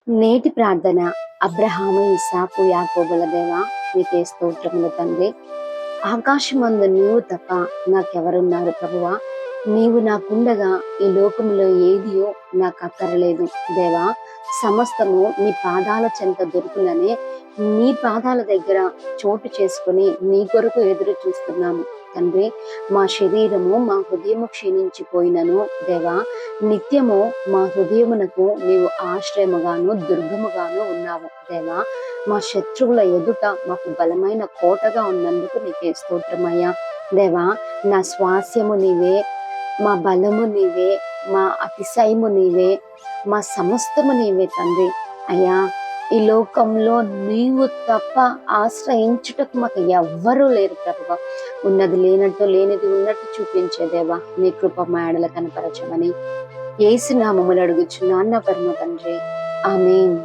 నేటి ప్రార్థన. అబ్రహాము, ఇస్సాకు, యాకోబుల దేవా, నీకే స్తోత్రములు తండ్రి. ఆకాశమందు నీవు తప్ప నాకెవరున్నారు ప్రభువా? నీవు నాకుండగా ఈ లోకంలో ఏదియో నాకు అక్కరలేదు దేవా. సమస్తము నీ పాదాల చెంత దొరుకుననే నీ పాదాల దగ్గర చోటు చేసుకుని నీ కొరకు ఎదురు చూస్తున్నాము తండ్రి. మా శరీరము, మా హృదయము క్షీణించిపోయినను దేవా, నిత్యము మా హృదయమునకు నీవు ఆశ్రయముగాను దుర్గముగాను ఉన్నావు దేవా. మా శత్రువుల ఎదుట మాకు బలమైన కోటగా ఉన్నందుకు నీకే స్తోత్రమయ్యా దేవా. నా స్వాస్యము నీవే, మా బలము నీవే, మా అతిశయము నీవే, మా సమస్తము నీవే తండ్రి. అయ్యా, ఈ లోకంలో నీవు తప్ప ఆశ్రయించుటకు మాకు ఎవ్వరూ లేరు ప్రభువా. ఉన్నది లేనట్టు, లేనిది ఉన్నట్టు చూపించేదేవా, నీ కృప మా ఎడల కనపరచమని యేసు నామములో అడుగుచున్నాను నా పరమ తండ్రి. ఆమేన్.